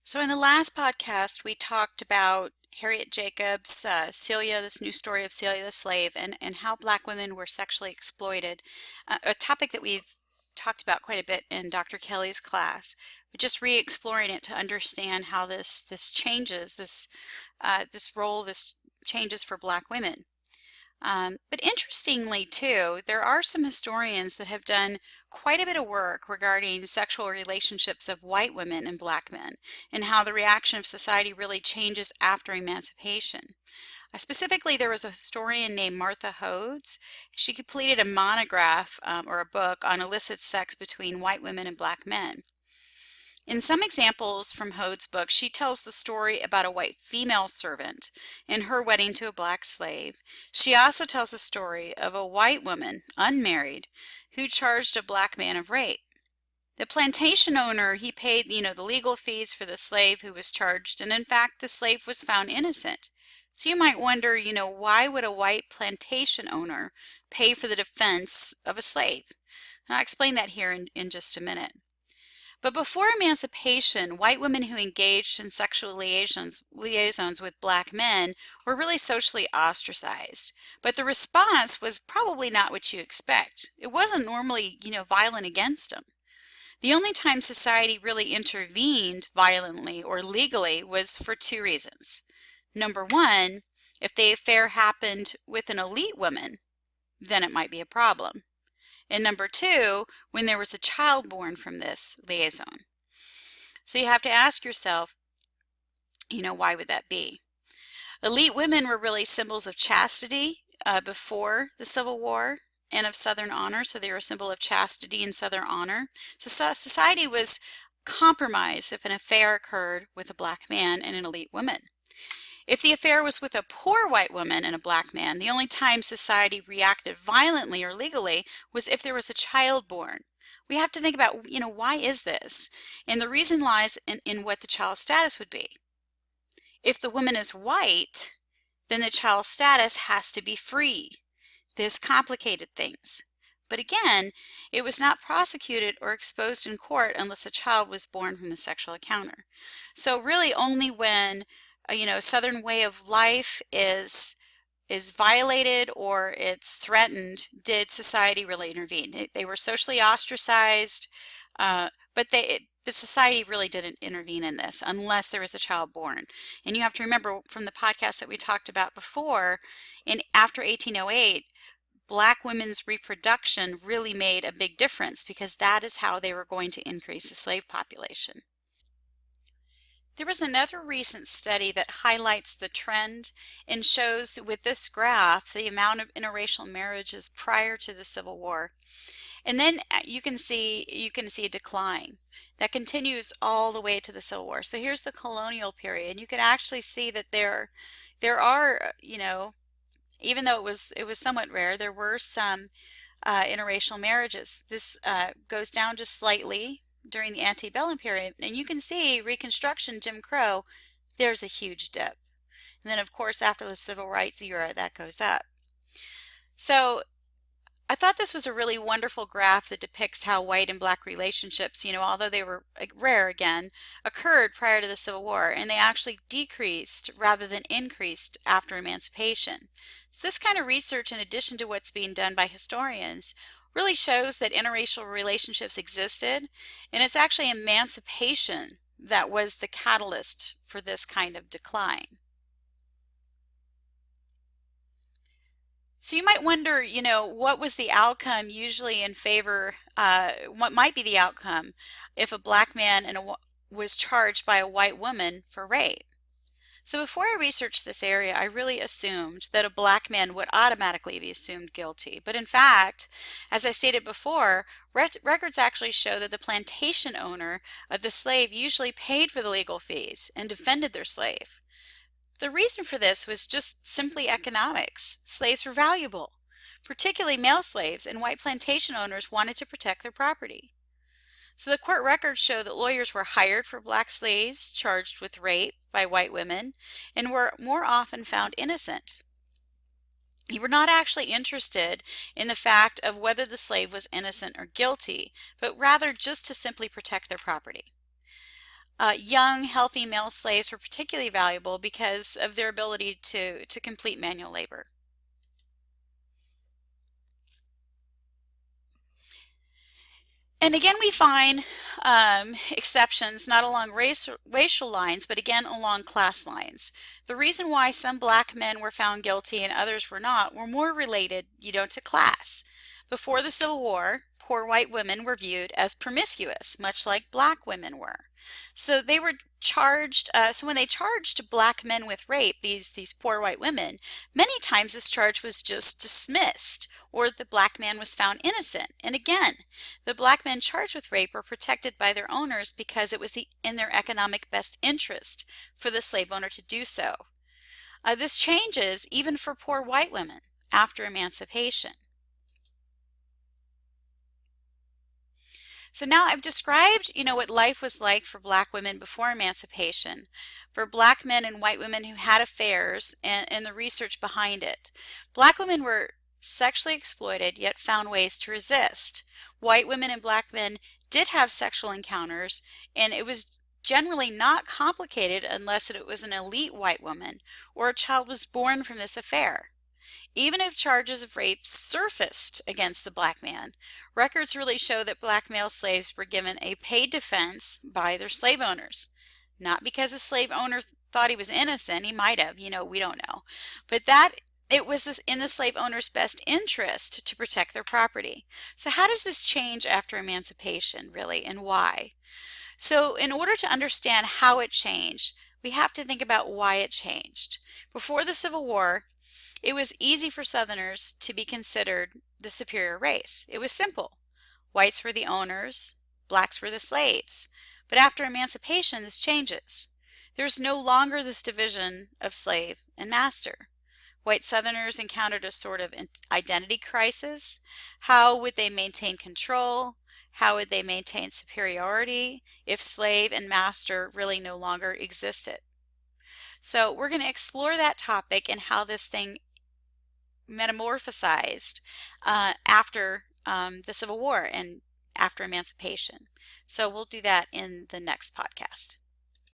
So, in the last podcast, we talked about Harriet Jacobs, Celia, this new story of Celia the slave, and how Black women were sexually exploited, a topic that we've talked about quite a bit in Dr. Kelly's class. But just re-exploring it to understand how this changes this role, this changes for Black women. But interestingly, too, there are some historians that have done quite a bit of work regarding sexual relationships of white women and Black men and how the reaction of society really changes after emancipation. Specifically, there was a historian named Martha Hodes. She completed a monograph or a book on illicit sex between white women and Black men. In some examples from Hode's book, she tells the story about a white female servant and her wedding to a Black slave. She also tells the story of a white woman, unmarried, who charged a Black man of rape. The plantation owner, he paid, the legal fees for the slave who was charged, and in fact, the slave was found innocent. So you might wonder, why would a white plantation owner pay for the defense of a slave? And I'll explain that here in just a minute. But before emancipation, white women who engaged in sexual liaisons with Black men were really socially ostracized. But the response was probably not what you expect. It wasn't normally, violent against them. The only time society really intervened violently or legally was for two reasons. Number one, if the affair happened with an elite woman, then it might be a problem. And number two, when there was a child born from this liaison. So you have to ask yourself, why would that be? Elite women were really symbols of chastity before the Civil War and of Southern honor. So they were a symbol of chastity and Southern honor. So society was compromised if an affair occurred with a Black man and an elite woman. If the affair was with a poor white woman and a Black man, the only time society reacted violently or legally was if there was a child born. We have to think about, why is this? And the reason lies in what the child's status would be. If the woman is white, then the child's status has to be free. This complicated things. But again, it was not prosecuted or exposed in court unless a child was born from the sexual encounter. So really only when Southern way of life is violated or it's threatened, did society really intervene? They were socially ostracized, but society really didn't intervene in this unless there was a child born. And you have to remember from the podcast that we talked about before, after 1808, Black women's reproduction really made a big difference because that is how they were going to increase the slave population. There was another recent study that highlights the trend and shows with this graph the amount of interracial marriages prior to the Civil War. And then you can see a decline that continues all the way to the Civil War. So here's the colonial period. And you can actually see that there are, even though it was somewhat rare, there were some interracial marriages. This goes down just slightly during the antebellum period, and you can see Reconstruction, Jim Crow, there's a huge dip. And then of course after the Civil Rights era that goes up. So I thought this was a really wonderful graph that depicts how white and Black relationships, although they were rare again, occurred prior to the Civil War, and they actually decreased rather than increased after emancipation. So this kind of research, in addition to what's being done by historians, really shows that interracial relationships existed, and it's actually emancipation that was the catalyst for this kind of decline. So you might wonder, what was the outcome usually in favor, what might be the outcome if a Black man was charged by a white woman for rape? So before I researched this area, I really assumed that a Black man would automatically be assumed guilty. But in fact, as I stated before, records actually show that the plantation owner of the slave usually paid for the legal fees and defended their slave. The reason for this was just simply economics. Slaves were valuable, particularly male slaves, and white plantation owners wanted to protect their property. So the court records show that lawyers were hired for Black slaves charged with rape by white women and were more often found innocent. They were not actually interested in the fact of whether the slave was innocent or guilty, but rather just to simply protect their property. Young, healthy male slaves were particularly valuable because of their ability to complete manual labor. And again, we find exceptions not along racial lines, but again along class lines. The reason why some black men were found guilty and others were not were more related, to class. Before the Civil War, poor white women were viewed as promiscuous, much like black women were. So they were charged. So when they charged black men with rape, these poor white women, many times this charge was just dismissed, or the black man was found innocent. And again, the black men charged with rape were protected by their owners because it was in their economic best interest for the slave owner to do so. This changes even for poor white women after emancipation. So now I've described, what life was like for black women before emancipation, for black men and white women who had affairs, and the research behind it. Black women were sexually exploited yet found ways to resist. White women and black men did have sexual encounters, and it was generally not complicated unless it was an elite white woman or a child was born from this affair. Even if charges of rape surfaced against the black man, records really show that black male slaves were given a paid defense by their slave owners. Not because the slave owner thought he was innocent, he might have, we don't know, but that it was in the slave owner's best interest to protect their property. So how does this change after emancipation, really, and why? So in order to understand how it changed, we have to think about why it changed. Before the Civil War, it was easy for Southerners to be considered the superior race. It was simple. Whites were the owners, blacks were the slaves. But after emancipation, this changes. There's no longer this division of slave and master. White Southerners encountered a sort of identity crisis. How would they maintain control? How would they maintain superiority if slave and master really no longer existed? So we're going to explore that topic and how this thing metamorphosized after the Civil War and after emancipation. So we'll do that in the next podcast.